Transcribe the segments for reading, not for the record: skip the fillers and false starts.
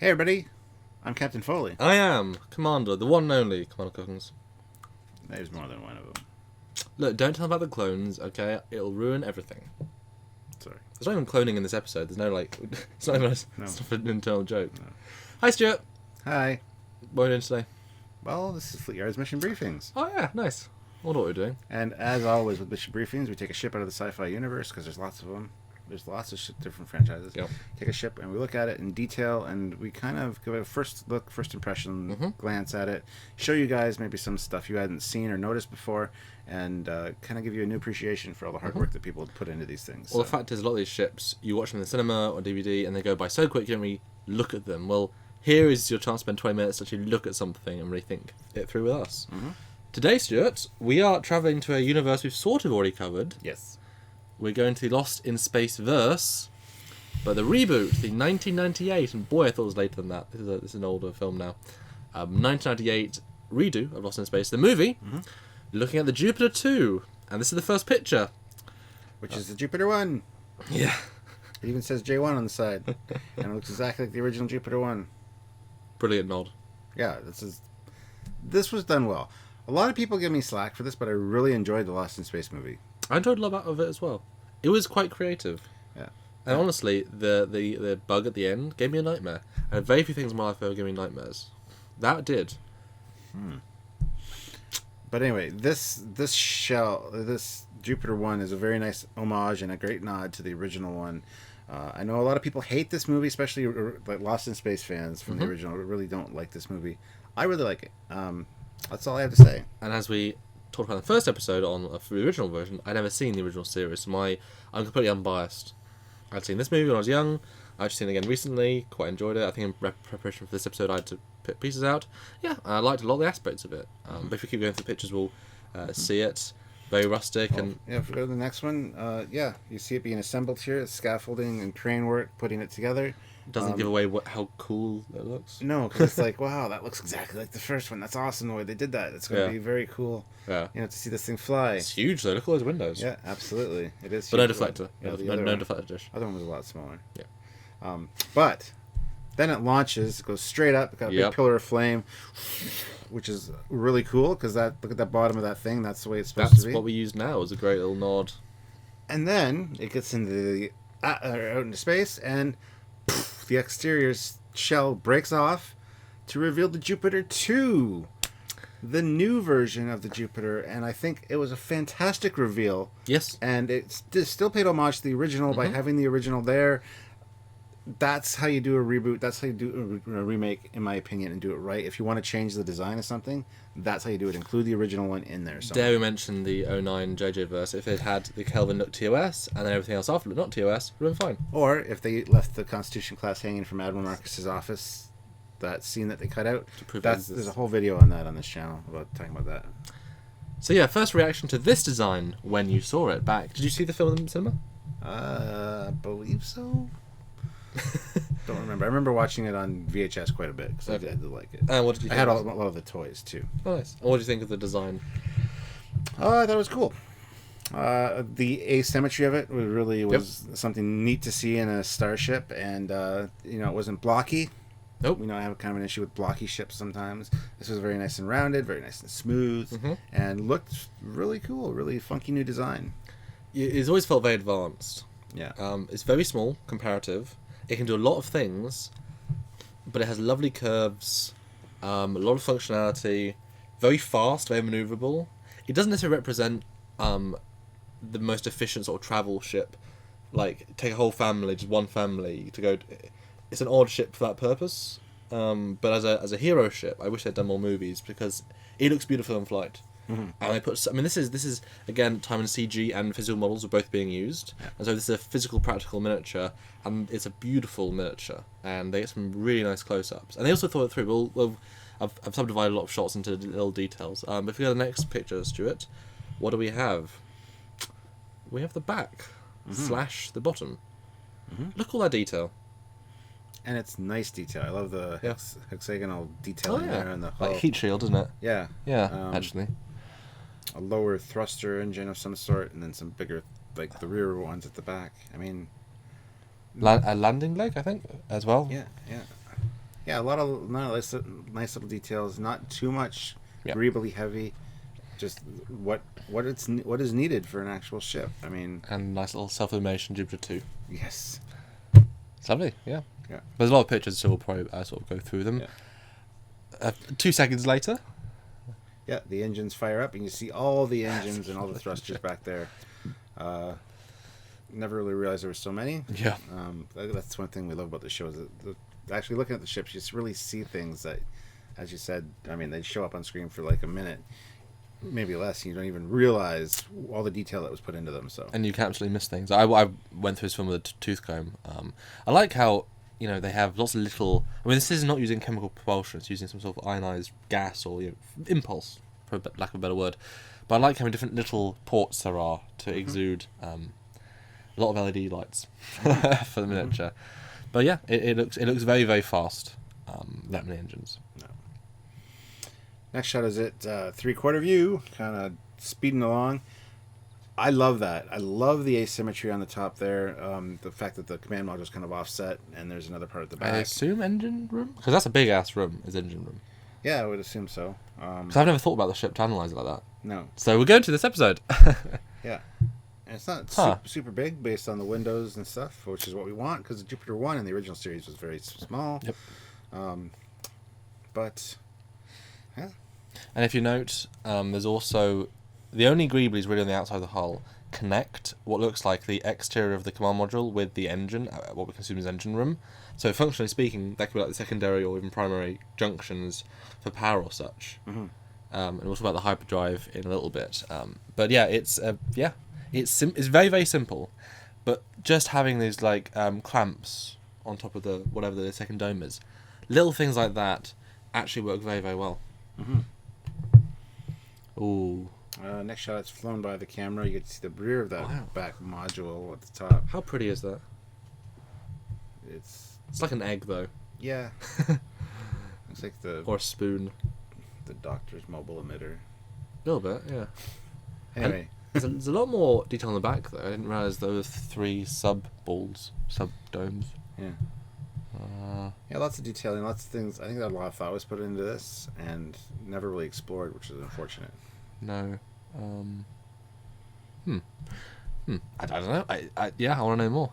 Hey everybody, I'm Captain Foley. I am Commander, the one and only Commander Cookins. There's more than one of them. Look, don't tell about the clones, okay? It'll ruin everything. Sorry. There's not even cloning in this episode. There's no, it's not even No. it's not an internal joke. No. Hi, Stuart. Hi. What are we doing today? Well, this is Fleetyards Mission Briefings. Oh, yeah, nice. I wonder what we're doing. And as always with Mission Briefings, we take a ship out of the sci-fi universe, because there's lots of them. There's lots of different franchises. Yep. Take a ship and we look at it in detail, and we kind of give it a first look, first impression, glance at it, show you guys maybe some stuff you hadn't seen or noticed before, and kind of give you a new appreciation for all the hard work that people put into these things. Well, the fact is, a lot of these ships, you watch them in the cinema or DVD, and they go by so quick you don't really look at them. Well, here is your chance to spend 20 minutes to actually look at something and really think it through with us. Today, Stuart, we are travelling to a universe we've sort of already covered. Yes. We're going to the Lost in Space verse, but the reboot, the 1998, and boy, I thought it was later than that. This is an older film now. 1998 redo of Lost in Space, the movie, looking at the Jupiter 2, and this is the first picture. Which is the Jupiter 1. Yeah. It even says J1 on the side. And it looks exactly like the original Jupiter 1. Brilliant nod. Yeah, this was done well. A lot of people give me slack for this, but I really enjoyed the Lost in Space movie. I enjoyed a lot out of it as well. It was quite creative. Yeah. And honestly, the bug at the end gave me a nightmare. And very few things in my life ever give me nightmares. That did. But anyway, this Jupiter 1 is a very nice homage and a great nod to the original one. I know a lot of people hate this movie, especially like Lost in Space fans from the original. Really don't like this movie. I really like it. That's all I have to say. And as we talked about in the first episode on the original version, I'd never seen the original series, so I'm completely unbiased. I'd seen this movie when I was young. I've just seen it again recently. Quite enjoyed it. I think in preparation for this episode, I had to put pieces out. Yeah, I liked a lot of the aspects of it. But if we keep going through the pictures, we'll see it. Very rustic. And yeah, if we go to the next one, yeah, you see it being assembled here. It's scaffolding and crane work, putting it together. Doesn't give away how cool it looks. No, because it's like, wow, that looks exactly like the first one. That's awesome the way they did that. It's going to be very cool. Yeah. You know, to see this thing fly. It's huge though. Look at all those windows. Yeah, absolutely. It is. But no huge. deflector. Yeah, no deflector dish. Other one was a lot smaller. Yeah. But then it launches. It goes straight up. It got a big pillar of flame, which is really cool because look at that bottom of that thing. That's the way it's supposed to be. That's what we use now as a great little nod. And then it gets into the out into space, and the exterior shell breaks off to reveal the Jupiter 2, the new version of the Jupiter, and I think it was a fantastic reveal. Yes. And it still paid homage to the original by having the original there. That's how you do a reboot. That's how you do a remake, in my opinion, and do it right. If you want to change the design of something, that's how you do it. Include the original one in there. Dare we mention the 09 JJ verse? If it had the Kelvin look TOS and then everything else after it not TOS, it would have been fine. Or if they left the Constitution class hanging from Admiral Marcus's office, that scene that they cut out, there's a whole video on that on this channel about talking about that. So yeah, first reaction to this design when you saw it back. Did you see the film in the cinema? I believe so. Don't remember. I remember watching it on VHS quite a bit because I did like it. What did you think? I had a lot of the toys too. Oh, nice. And what did you think of the design? I thought it was cool. The asymmetry of it really was something neat to see in a starship, and it wasn't blocky. Nope. I have kind of an issue with blocky ships sometimes. This was very nice and rounded, very nice and smooth, and looked really cool. Really funky new design. It's always felt very advanced. Yeah. It's very small, comparative. It can do a lot of things, but it has lovely curves, a lot of functionality, very fast, very maneuverable. It doesn't necessarily represent the most efficient sort of travel ship. Like, take a whole family, just one family, to go... It's an odd ship for that purpose, but as a hero ship, I wish they'd done more movies, because it looks beautiful in flight. And this is again, time and CG and physical models are both being used, and so this is a physical, practical miniature, and it's a beautiful miniature, and they get some really nice close-ups, and they also thought it through. Well, I've subdivided a lot of shots into little details. But if we go to the next picture, Stuart, what do we have? We have the back / the bottom. Look at all that detail. And it's nice detail. I love the hexagonal detailing there on the hull. Like heat shield, isn't it? Yeah. Yeah, actually. A lower thruster engine of some sort, and then some bigger, like the rear ones at the back. I mean... A landing leg, I think, as well. Yeah. Yeah, a lot of nice little details. Not too much Yeah. agreeably heavy. Just what is needed for an actual ship. I mean, And nice little self-illumination Jupiter 2. yes. It's lovely, yeah. Yeah. There's a lot of pictures, so we'll probably sort of go through them. Yeah. 2 seconds later. Yeah, the engines fire up, and you see all the engines and all the thrusters back there. Never really realized there were so many. Yeah. That's one thing we love about the show is that actually looking at the ships, you just really see things that, as you said, I mean, they show up on screen for like a minute, maybe less, and you don't even realize all the detail that was put into them. So. And you can absolutely miss things. I went through this film with a tooth comb. I like how, they have lots of little... I mean, this is not using chemical propulsion. It's using some sort of ionized gas or impulse, for lack of a better word. But I like how many different little ports there are to exude a lot of LED lights for the miniature. But yeah, it looks very, very fast. That many engines. No. Next shot is it 3/4 view, kind of speeding along. I love that. I love the asymmetry on the top there. The fact that the command module is kind of offset, and there's another part at the back. I assume engine room? Because that's a big ass room, is engine room. Yeah, I would assume so. Because I've never thought about the ship to analyse it like that. No. So we're going to this episode. Yeah. And it's not super big based on the windows and stuff, which is what we want, because the Jupiter 1 in the original series was very small. Yep. But, yeah. And if you note, there's also... The only greeblies really on the outside of the hull connect what looks like the exterior of the command module with the engine, what we consume as engine room. So functionally speaking, that could be like the secondary or even primary junctions for power or such. Mm-hmm. And we'll talk about the hyperdrive in a little bit. But yeah, it's very, very simple. But just having these like clamps on top of the whatever the second dome is, little things like that actually work very, very well. Mm-hmm. Ooh. Next shot, it's flown by the camera. You get to see the rear of that back module at the top. How pretty is that? It's like an egg, though. Yeah. It's like or a spoon. The doctor's mobile emitter. A little bit, yeah. Anyway. There's a lot more detail on the back, though. I didn't realise there were 3 sub-balls, sub-domes. Yeah. Yeah, lots of detailing, lots of things. I think that a lot of thought was put into this and never really explored, which is unfortunate. No. I don't know. I want to know more.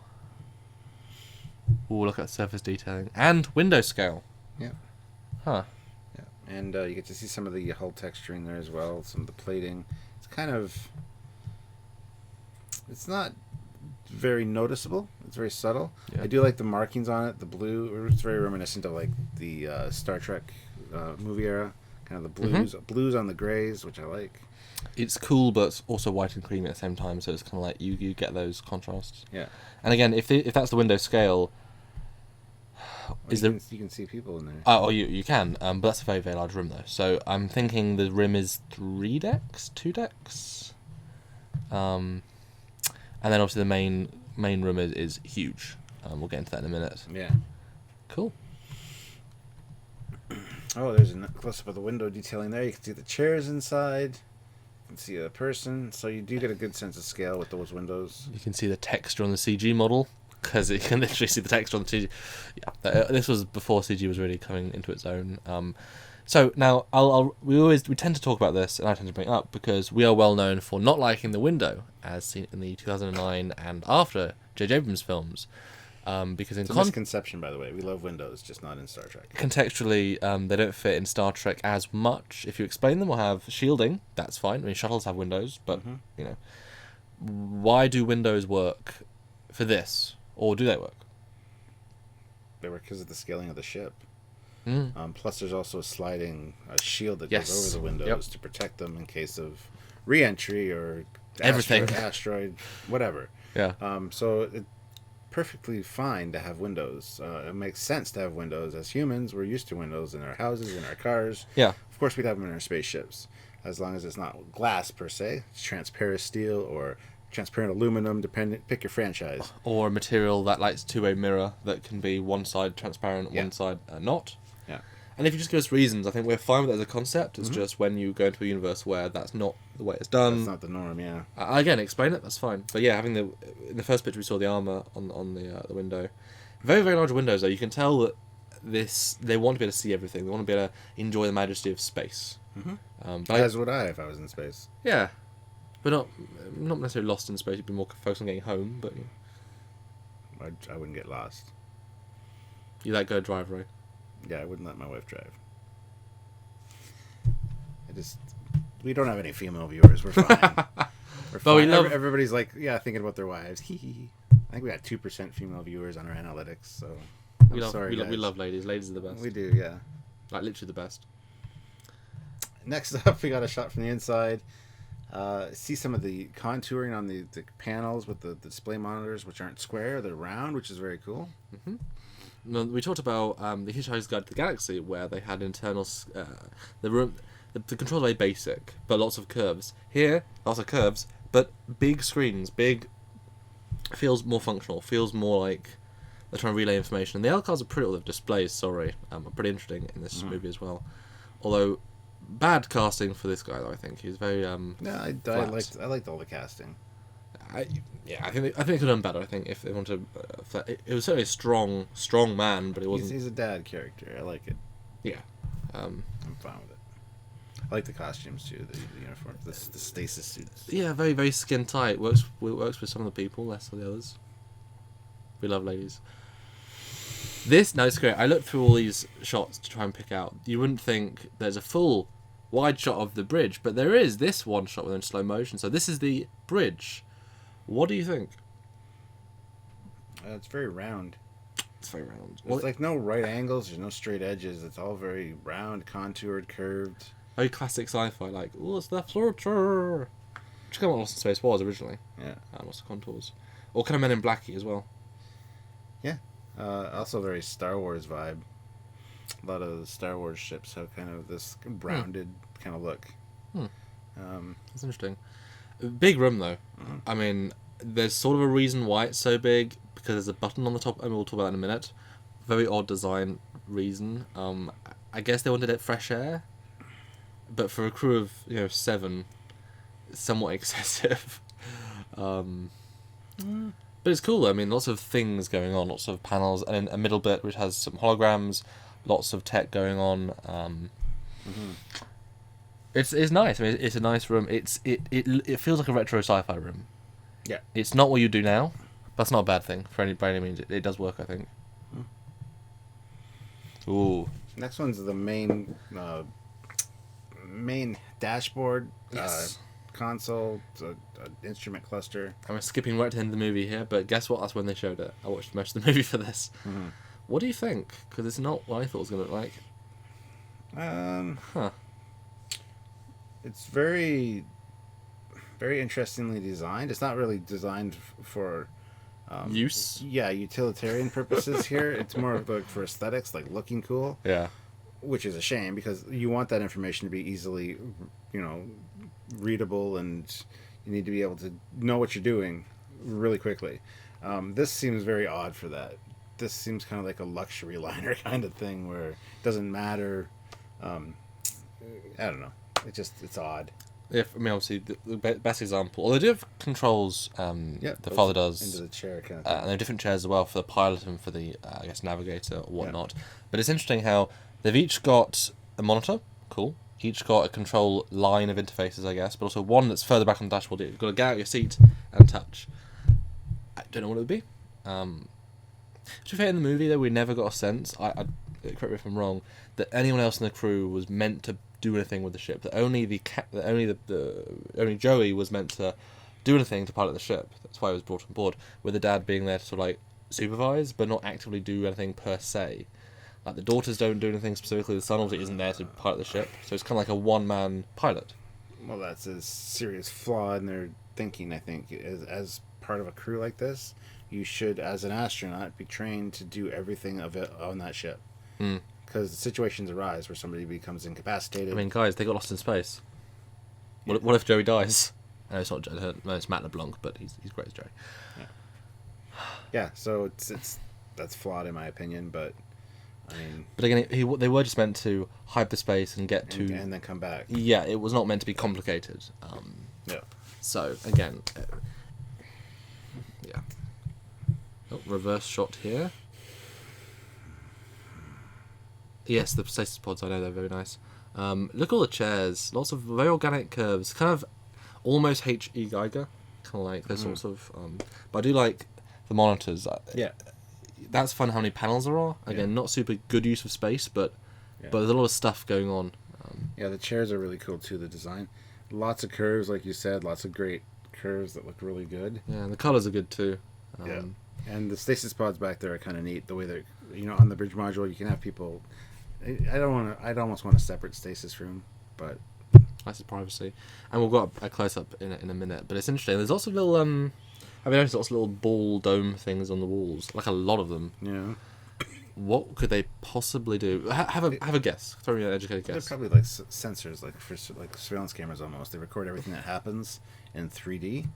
Ooh, look at surface detailing. And window scale. Yeah. Huh. Yeah. And you get to see some of the hull texturing there as well, some of the plating. It's kind of... It's not very noticeable. It's very subtle. Yeah. I do like the markings on it, the blue. It's very reminiscent of like the Star Trek movie era. Kind of the blues on the grays, which I like. It's cool, but it's also white and creamy at the same time, so it's kind of like you get those contrasts. Yeah. And again, if that's the window scale, you can see people in there. Oh, you can, but that's a very, very large room though. So I'm thinking the rim is 3 decks, 2 decks, and then obviously the main room is huge. We'll get into that in a minute. Yeah. Cool. Oh, there's a close-up of the window detailing there. You can see the chairs inside. You can see a person. So you do get a good sense of scale with those windows. You can see the texture on the CG model, because you can literally see the texture on the CG. Yeah, this was before CG was really coming into its own. So now we tend to talk about this, and I tend to bring it up because we are well known for not liking the window, as seen in the 2009 and after J.J. Abrams films. Because in it's a misconception, by the way. We love windows, just not in Star Trek. Contextually, they don't fit in Star Trek as much. If you explain them or have shielding, that's fine. I mean, shuttles have windows, but why do windows work for this, or do they work? They work because of the scaling of the ship. Plus, there's also a shield that goes over the windows to protect them in case of re-entry or asteroid, whatever. Yeah. So it's perfectly fine to have windows. It makes sense to have windows. As humans, we're used to windows in our houses, in our cars. Yeah. Of course, we'd have them in our spaceships, as long as it's not glass per se. It's transparent steel or transparent aluminum, pick your franchise. Or a material that lights two-way mirror that can be one side transparent, one side not. Yeah. And if you just give us reasons, I think we're fine with it as a concept. It's just when you go into a universe where that's not the way it's done. That's not the norm, yeah. Again, explain it, that's fine. But yeah, having in the first picture we saw the armour on the window. Very, very large windows though. You can tell that they want to be able to see everything. They want to be able to enjoy the majesty of space. But As would I if I was in space. yeah, but not necessarily lost in space. You'd be more focused on getting home. But I wouldn't get lost. you that go drive, right? Yeah, I wouldn't let my wife drive. We don't have any female viewers. We're fine. We're But we fine. love- Everybody's like, yeah, thinking about their wives. Hee hee. I think we got 2% female viewers on our analytics. So We love, sorry, we guys. love ladies. Ladies are the best. We do, yeah. Like literally the best. Next up, we got a shot from the inside. See some of the contouring on the panels with the display monitors, which aren't square; they're round, which is very cool. No, we talked about the Hitchhiker's Guide to the Galaxy, where they had internal the room. The controls are very basic, but lots of curves. Here, lots of curves, but big screens. Big feels more functional. Feels more like they're trying to relay information. And the L cards are pretty. The displays, sorry, are pretty interesting in this movie as well. Although bad casting for this guy, though. I think he's very Yeah, I flat. liked all the casting. I think they could have done better. I think if they wanted, it was certainly a strong man, but it wasn't. He's a dad character. I like it. Yeah. I'm fine with it. I like the costumes too, the uniforms, the stasis suits. Yeah, very very skin tight. Works with some of the people, less with the others. We love ladies. No, it's great. I looked through all these shots to try and pick out. You wouldn't think there's a full wide shot of the bridge, but there is this one shot within slow motion. So this is the bridge. What do you think? It's very round. It's very round. There's like no right angles. There's no straight edges. It's all very round, contoured, curved. Very classic sci-fi, like, oh, it's the future. Which kind of what Lost in Space was originally. Yeah. Lots of contours. Or kind of Men in Blacky as well. Yeah. Also very Star Wars vibe. A lot of the Star Wars ships have kind of this rounded kind of look. That's interesting. Big room, though. I mean, there's sort of a reason why it's so big, because there's a button on the top, and we'll talk about that in a minute. Very odd design reason. I guess they wanted it fresh air, but for a crew of 7, it's somewhat excessive. But it's cool though. I mean, lots of things going on, lots of panels, and in a middle bit which has some holograms, lots of tech going on. It's nice. I mean, it's a nice room. It feels like a retro sci-fi room. Yeah. It's not what you do now. That's not a bad thing by any means. It does work, I think. Ooh. Next one's the main dashboard. Yes. Console, instrument cluster. I'm skipping right to the end of the movie here, but guess what? That's when they showed it. I watched most of the movie for this. What do you think? Because it's not what I thought it was going to look like. It's very, very interestingly designed. It's not really designed for Use? Yeah, utilitarian purposes here. It's more of like for aesthetics, like looking cool. Yeah. Which is a shame because you want that information to be easily, readable, and you need to be able to know what you're doing really quickly. This seems very odd for that. This seems kind of like a luxury liner kind of thing where it doesn't matter. I don't know. It's odd. Yeah, I mean, obviously, the best example, although they do have controls, the father does. Into the chair kind of thing. And there are different chairs as well for the pilot and for the, navigator or whatnot. Yeah. But it's interesting how they've each got a monitor, cool. Each got a control line of interfaces, I guess, but also one that's further back on the dashboard. You've got to get out your seat and touch. I don't know what it would be. To be fair, in the movie, though, we never got a sense, correct me if I'm wrong, that anyone else in the crew was meant to do anything with the ship. That only only Joey was meant to do anything to pilot the ship. That's why he was brought on board, with the dad being there to sort of like supervise, but not actively do anything per se. Like the daughters don't do anything specifically. The son obviously isn't there to pilot the ship, so it's kind of like a one-man pilot. Well, that's a serious flaw in their thinking. I think as part of a crew like this, you should, as an astronaut, be trained to do everything of it on that ship. Because situations arise where somebody becomes incapacitated. I mean, guys, they got lost in space. What if Joey dies? No, it's not Joey. No, it's Matt LeBlanc, but he's great as Joey. Yeah. So that's flawed in my opinion, but I mean. But again, they were just meant to hyperspace and get to and then come back. Yeah, it was not meant to be complicated. Yeah. So again, yeah. Oh, reverse shot here. Yes, the stasis pods, I know they're very nice. Look at all the chairs. Lots of very organic curves. Kind of almost H.E. Geiger. Kind of like those sorts of... but I do like the monitors. Yeah. That's fun how many panels there are. Again, not super good use of space, but there's a lot of stuff going on. Yeah, the chairs are really cool too, the design. Lots of curves, like you said. Lots of great curves that look really good. Yeah, and the colours are good too. Yeah. And the stasis pods back there are kind of neat. The way they're, on the bridge module, you can have people... I'd almost want a separate stasis room, but... That's privacy. And we'll go a close-up in a minute. But it's interesting. There's lots of little... I've noticed lots of little ball dome things on the walls. Like a lot of them. Yeah. What could they possibly do? Have a guess. Throw me an educated guess. They're probably like sensors, like for like surveillance cameras almost. They record everything that happens in 3D.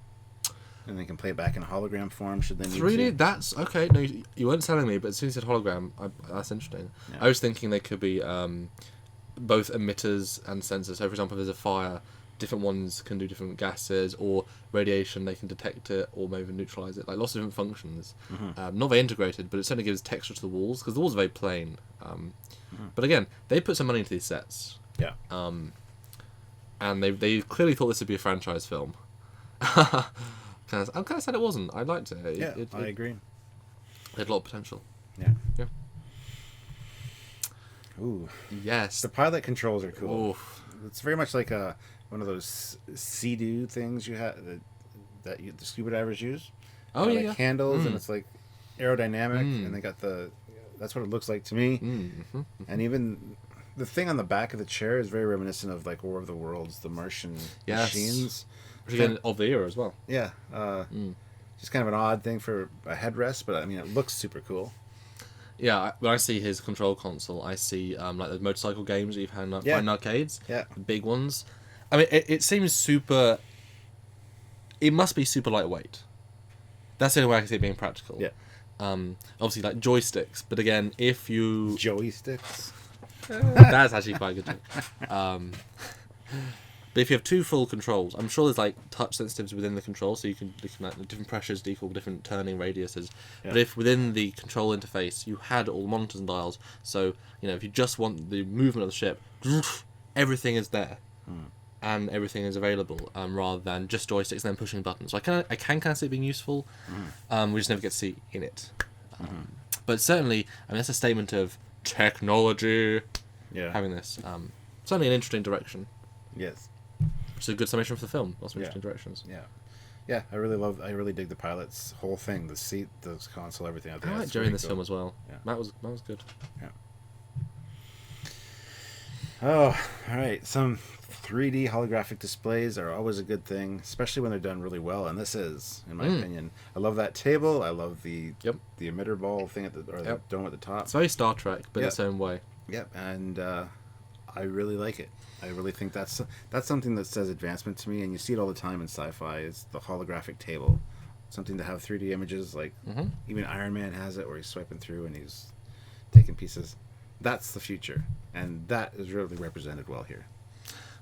And they can play it back in hologram form should they need 3D? to. That's... Okay, no, you weren't telling me, but as soon as you said hologram, that's interesting. Yeah. I was thinking they could be both emitters and sensors. So, for example, if there's a fire, different ones can do different gases, or radiation, they can detect it, or maybe neutralise it. Like, lots of different functions. Not very integrated, but it certainly gives texture to the walls, because the walls are very plain. But again, they put some money into these sets. Yeah. And they clearly thought this would be a franchise film. I'm kind of sad it wasn't. I liked it. I agree. It had a lot of potential. Yeah. Yeah. Ooh. Yes. The pilot controls are cool. Oof. It's very much like one of those Sea-Doo things you have that the scuba divers use. Oh, like yeah. handles, and it's like aerodynamic, and they got that's what it looks like to me. Mm-hmm. And even the thing on the back of the chair is very reminiscent of like War of the Worlds, the Martian machines. Again, of the era as well. Yeah. Just kind of an odd thing for a headrest, but I mean, it looks super cool. Yeah, when I see his control console, I see like the motorcycle games that you've had in arcades. Yeah. The big ones. I mean, it seems super... It must be super lightweight. That's the only way I can see it being practical. Yeah. Obviously, like joysticks, but again, if you... Joysticks? That's actually quite a good joke. But if you have two full controls, I'm sure there's like touch sensitives within the control, so you can like different pressures equal different turning radiuses. Yeah. But if within the control interface you had all the monitors and dials, so if you just want the movement of the ship, everything is there, and everything is available, rather than just joysticks and then pushing buttons. So I can kind of see it being useful. We just never get to see in it. But certainly, I mean that's a statement of technology. Yeah. Having this, certainly an interesting direction. Yes. It's a good summation for the film. Lots of interesting directions. Yeah. Yeah, I really dig the pilot's whole thing, the seat, the console, everything. I like Jerry in this film as well. Yeah. Matt was good. Yeah. Oh, all right. Some 3D holographic displays are always a good thing, especially when they're done really well, and this is, in my opinion. I love that table. I love the emitter ball thing the dome at the top. It's very Star Trek, but in its own way. Yep, and I really like it. I really think that's something that says advancement to me, and you see it all the time in sci-fi. Is the holographic table, something to have 3D images like even Iron Man has it, where he's swiping through and he's taking pieces. That's the future, and that is really represented well here.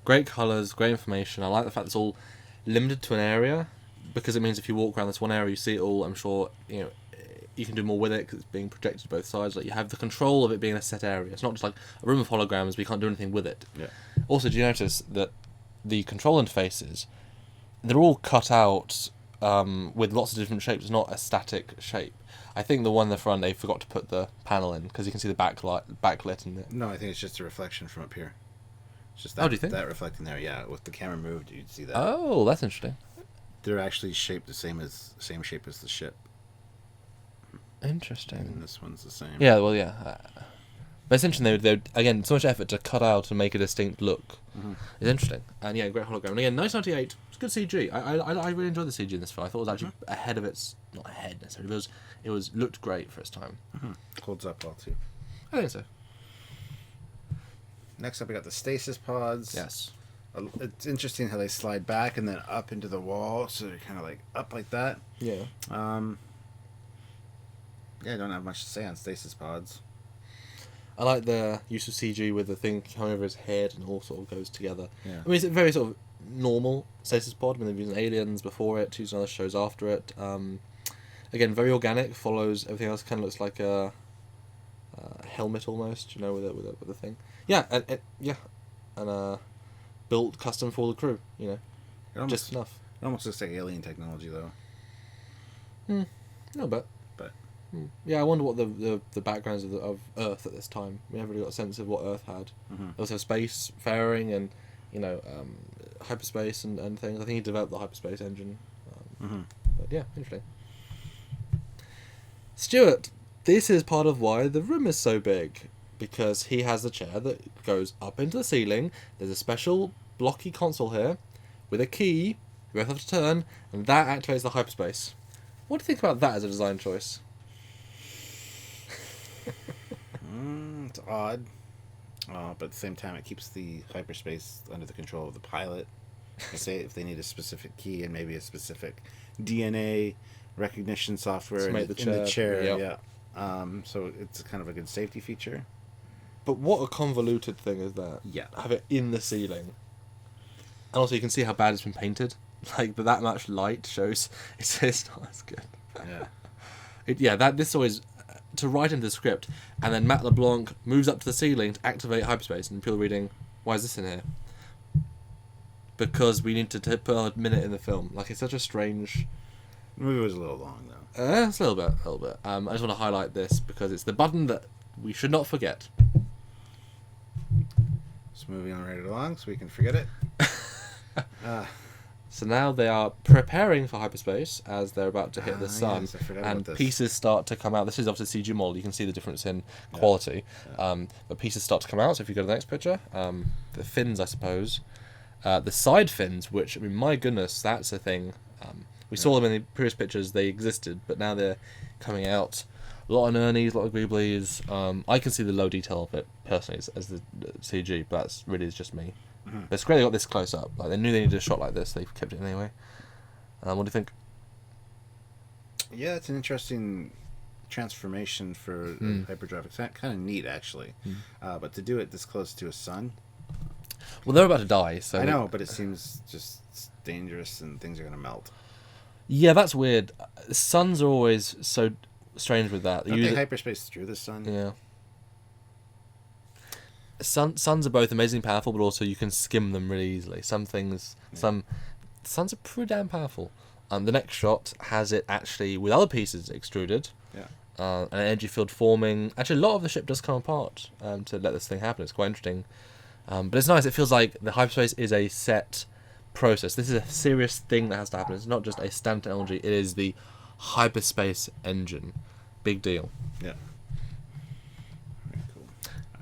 Great colours, great information. I like the fact it's all limited to an area, because it means if you walk around this one area, you see it all. I'm sure you can do more with it because it's being projected to both sides. Like you have the control of it being a set area. It's not just like a room of holograms, but you can't do anything with it. Yeah. Also, do you notice that the control interfaces, they're all cut out with lots of different shapes. It's not a static shape. I think the one in the front, they forgot to put the panel in because you can see the backlit in it. No, I think it's just a reflection from up here. It's just that, do you think? That reflecting there, yeah. With the camera moved, you'd see that. Oh, that's interesting. They're actually shaped the same shape as the ship. Interesting. And this one's the same. Yeah, well, yeah. But it's interesting, they again, so much effort to cut out and make a distinct look. It's interesting. And yeah, great hologram. And again, 1998, it's good CG. I really enjoyed the CG in this film. I thought it was actually ahead of its... Not ahead necessarily, but it was looked great for its time. Holds up well, too. I think so. Next up, we got the stasis pods. Yes. It's interesting how they slide back and then up into the wall, so they're kind of like up like that. Yeah. Yeah, I don't have much to say on stasis pods. I like the use of CG with the thing coming over his head and all sort of goes together. Yeah. I mean, it's a very sort of normal stasis pod. I mean, they've used Aliens before it, used other shows after it. Again, very organic, follows everything else, kind of looks like a helmet almost, you know, with a thing. Yeah, and built custom for the crew, you know, just enough. It almost looks like alien technology, though. No, but yeah, I wonder what the backgrounds of Earth at this time. We never really got a sense of what Earth had. Also space faring and, you know, hyperspace and things. I think he developed the hyperspace engine. But yeah, interesting. Stuart, this is part of why the room is so big, because he has a chair that goes up into the ceiling. There's a special blocky console here with a key you both have to turn, and that activates the hyperspace. What do you think about that as a design choice? It's odd. But at the same time, it keeps the hyperspace under the control of the pilot. If they need a specific key and maybe a specific DNA recognition software in the chair. Yep. Yeah. So it's kind of a good safety feature. But what a convoluted thing is that? Yeah. Have it in the ceiling. And also you can see how bad it's been painted. Like, but that much light shows it's not as good. Yeah. This always... To write into the script, and then Matt LeBlanc moves up to the ceiling to activate hyperspace, and people reading, why is this in here? Because we need to put a minute in the film. Like, it's such a strange... The movie was a little long, though. It's a little bit. I just want to highlight this, because it's the button that we should not forget. Just moving on right along, so we can forget it. So now they are preparing for hyperspace as they're about to hit the sun, yes, I forgot and about this. pieces start to come out. This is obviously CG model. You can see the difference in quality. But pieces start to come out. So if you go to the next picture, the fins, I suppose, the side fins, which, I mean, my goodness, that's a thing. We saw them in the previous pictures; they existed, but now they're coming out. A lot of Ernies, a lot of Greeblies. I can see the low detail of it personally as the CG, but that's really is just me. But it's great they got this close up. Like, they knew they needed a shot like this. They've kept it anyway. What do you think? Yeah, it's an interesting transformation for hyperdrive. It's kind of neat, actually. But to do it this close to a sun... Well, they're about to die, so... I know, but it seems just dangerous and things are going to melt. Yeah, that's weird. Suns are always so strange with that. Don't they hyperspace through the sun? Yeah. Suns are both amazingly powerful, but also you can skim them really easily. Suns are pretty damn powerful. The next shot has it actually with other pieces extruded. Yeah. An energy field forming. Actually, a lot of the ship does come apart to let this thing happen. It's quite interesting. But it's nice. It feels like the hyperspace is a set process. This is a serious thing that has to happen. It's not just a standard technology. It is the hyperspace engine. Big deal. Yeah. Very cool.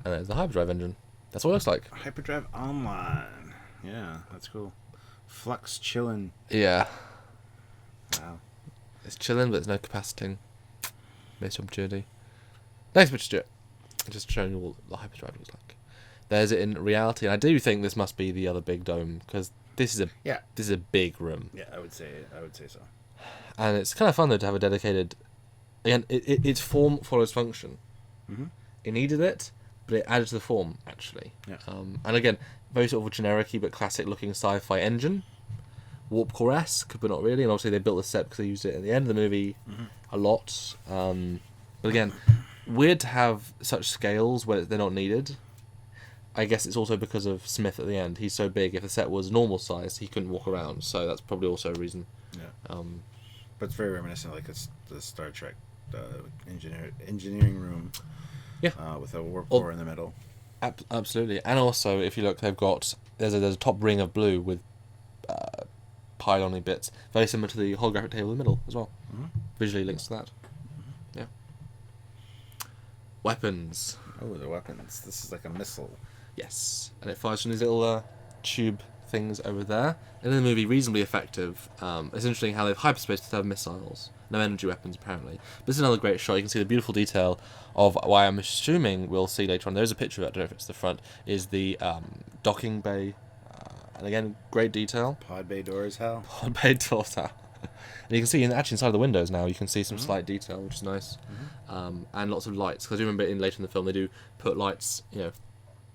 And there's the hyperdrive engine. That's what it looks like. Hyperdrive online. Yeah, that's cool. Flux chillin'. Yeah. Wow. It's chilling, but there's no capaciting. Missed opportunity. Next picture, Stuart. Just showing you what the hyperdrive looks like. There's it in reality, and I do think this must be the other big dome, because this is a big room. Yeah, I would say so. And it's kind of fun though to have a dedicated. Again, its form follows function. Mm-hmm. It needed it, but it added to the form actually. Yeah. And again, very sort of generic-y but classic-looking sci-fi engine, warp core-esque, but not really. And obviously they built the set because they used it at the end of the movie a lot. But again, weird to have such scales where they're not needed. I guess it's also because of Smith at the end. He's so big. If the set was normal size, he couldn't walk around. So that's probably also a reason. Yeah. But it's very reminiscent, like the Star Trek engineering room. Yeah. With a warp core in the middle. Absolutely. And also, if you look, there's a top ring of blue with pylon-y bits, very similar to the holographic table in the middle as well. Mm-hmm. Visually links to that. Yeah. Weapons. Oh, the weapons. This is like a missile. Yes, and it fires from these little tube things over there. And in the movie, reasonably effective. It's interesting how they've hyperspace to have missiles. No energy weapons, apparently. But this is another great shot. You can see the beautiful detail of why I'm assuming we'll see later on. There's a picture of it, I don't know if it's the front, is the docking bay. And again, great detail. Pod bay doors, how? Pod bay doors, how. And you can see actually inside the windows now, you can see some slight detail, which is nice. And lots of lights. Because I do remember later in the film, they do put lights,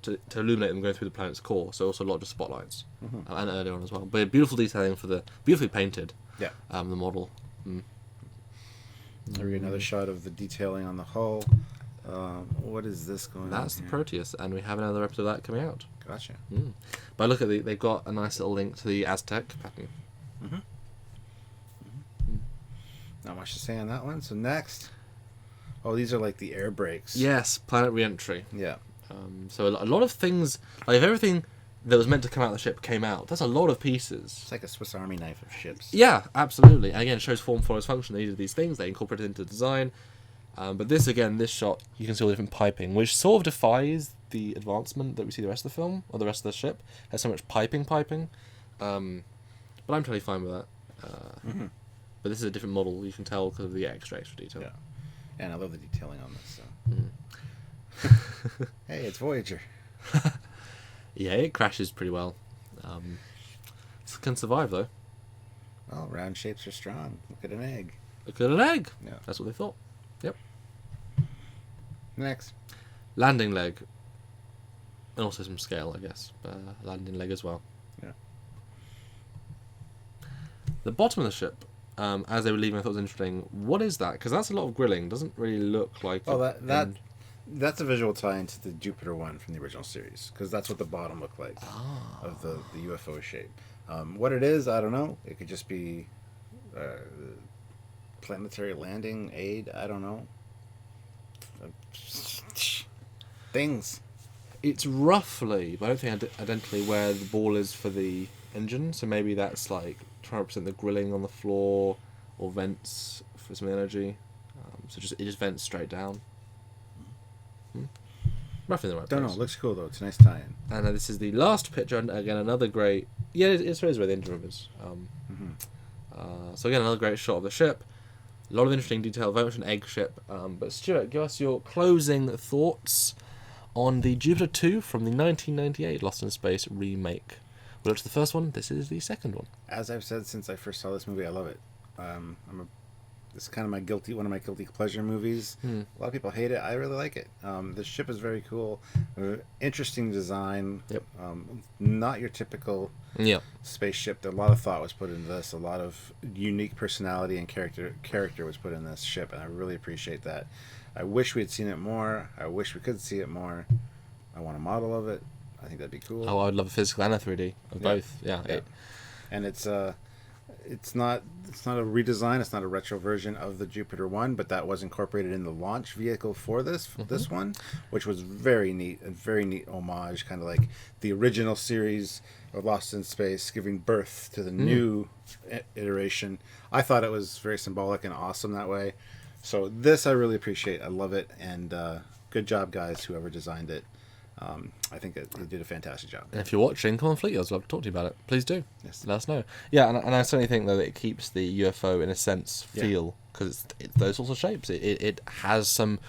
to illuminate them going through the planet's core. So also a lot of spotlights. And earlier on as well. But beautiful detailing for the beautifully painted. Yeah. The model. There we get another shot of the detailing on the hull. What is this going on? That's the here? Proteus, and we have another episode of that coming out. Gotcha. But look at they've got a nice little link to the Aztec pattern. Not much to say on that one. So next, these are like the air brakes. Yes, planet re-entry. Yeah. So a lot of things, like if everything that was meant to come out of the ship came out, that's a lot of pieces. It's like a Swiss Army knife of ships. Yeah, absolutely. And again, it shows form follows function. They needed these things, they incorporated into the design. But this shot, you can see all the different piping, which sort of defies the advancement that we see the rest of the film, or the rest of the ship. It has so much piping. But I'm totally fine with that. But this is a different model, you can tell, because of the extra detail. Yeah. And I love the detailing on this. So. Hey, it's Voyager. Yeah, it crashes pretty well. It can survive, though. Well, round shapes are strong. Look at an egg. Look at an egg. Yeah. That's what they thought. Yep. Next. Landing leg. And also some scale, I guess. Landing leg as well. Yeah. The bottom of the ship, as they were leaving, I thought was interesting. What is that? Because that's a lot of grilling. Doesn't really look like... That's a visual tie into the Jupiter one from the original series, because that's what the bottom looked like of the UFO shape. What it is, I don't know. It could just be planetary landing aid. I don't know. Things. It's roughly, but I don't think identically, where the ball is for the engine. So maybe that's like trying to represent the grilling on the floor, or vents for some energy. So it just vents straight down. Roughly in the right place. Don't know. Looks cool though. It's a nice tie-in. And this is the last picture, and again another great. Yeah, it shows where the engine room is. So again, another great shot of the ship. A lot of interesting detail. Very much an egg ship. But Stuart, give us your closing thoughts on the Jupiter 2 from the 1998 Lost in Space remake. We looked at the first one. This is the second one. As I've said since I first saw this movie, I love it. It's kind of one of my guilty pleasure movies. A lot of people hate it. I really like it. The ship is very cool. Interesting design. Yep. Not your typical spaceship. A lot of thought was put into this. A lot of unique personality and character was put in this ship, and I really appreciate that. I wish we had seen it more. I wish we could see it more. I want a model of it. I think that'd be cool. Oh, I would love a physical and a 3D of both. Yeah. And it's not a redesign. It's not a retro version of the Jupiter one, but that was incorporated in the launch vehicle for this one, which was very neat. A very neat homage, kind of like the original series of Lost in Space, giving birth to the new iteration. I thought it was very symbolic and awesome that way. So this I really appreciate. I love it, and good job, guys, whoever designed it. I think they did a fantastic job. And if you're watching, come on Fleetyards, I'd love to talk to you about it. Please do. Yes. Let us know. Yeah, and I certainly think though that it keeps the UFO in a sense feel, because it's those sorts of shapes. It has some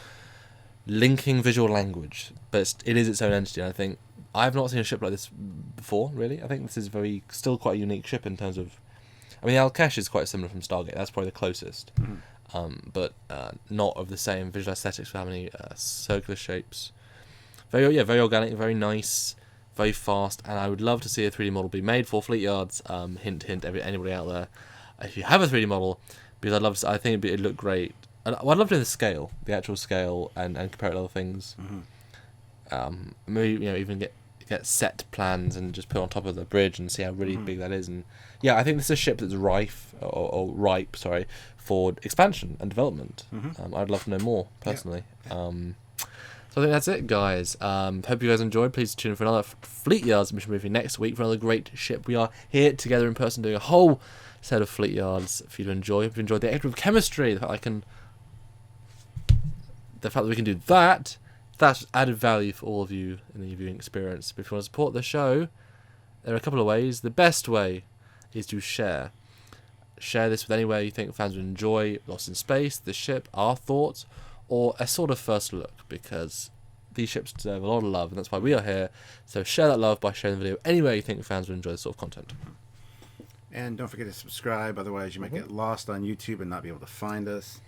linking visual language, but it is its own entity. And I think I've not seen a ship like this before. Really, I think this is still quite a unique ship in terms of. I mean, Al-Kesh is quite similar from Stargate. That's probably the closest, but not of the same visual aesthetics. For how many circular shapes. Very organic, very nice, very fast, and I would love to see a 3D model be made for Fleetyards. Hint, anybody out there, if you have a 3D model, because I think it'd look great. And I'd love to do the actual scale, and compare it to other things. Maybe even get set plans and just put it on top of the bridge and see how really big that is. And yeah, I think this is a ship that's ripe for expansion and development. I'd love to know more personally. So I think that's it, guys. Hope you guys enjoyed. Please tune in for another Fleetyards mission movie next week for another great ship. We are here together in person doing a whole set of Fleetyards for you to enjoy. If you enjoyed the extra chemistry, the fact that we can do that's added value for all of you in the viewing experience. But if you want to support the show, there are a couple of ways. The best way is to share. Share this with anywhere you think fans would enjoy Lost in Space, the ship, our thoughts, or a sort of first look, because these ships deserve a lot of love, and that's why we are here. So share that love by sharing the video anywhere you think fans would enjoy this sort of content. And don't forget to subscribe, otherwise you might get lost on YouTube and not be able to find us.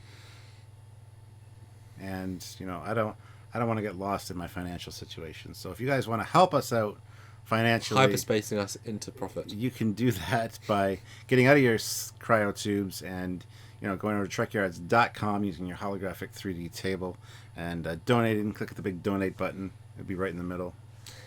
And I don't want to get lost in my financial situation. So if you guys want to help us out financially, Hyperspacing us into profit, you can do that by getting out of your cryo tubes and going over to Trekyards.com using your holographic 3D table and donating. Click at the big donate button. It'll be right in the middle.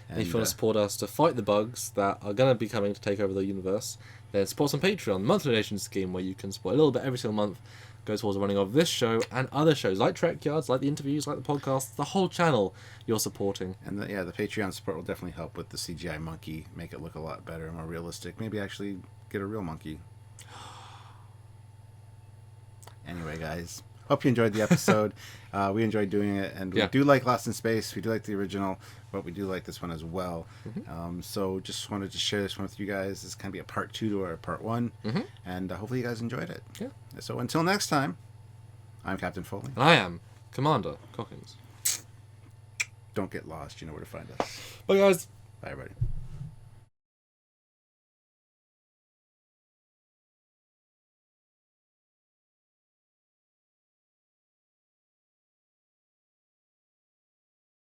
And if you want to support us to fight the bugs that are going to be coming to take over the universe, then support us on Patreon, monthly donation scheme where you can support a little bit every single month. Goes towards the running of this show and other shows like Trekyards, like the interviews, like the podcasts, the whole channel you're supporting. And the Patreon support will definitely help with the CGI monkey, make it look a lot better, more realistic. Maybe actually get a real monkey. Anyway, guys, hope you enjoyed the episode. We enjoyed doing it, and we do like Lost in Space. We do like the original, but we do like this one as well. So just wanted to share this one with you guys. This can be a part 2 to our part 1, and hopefully you guys enjoyed it. Yeah. So until next time, I'm Captain Foley. And I am Commander Cockins. Don't get lost. You know where to find us. Bye, guys. Bye, everybody.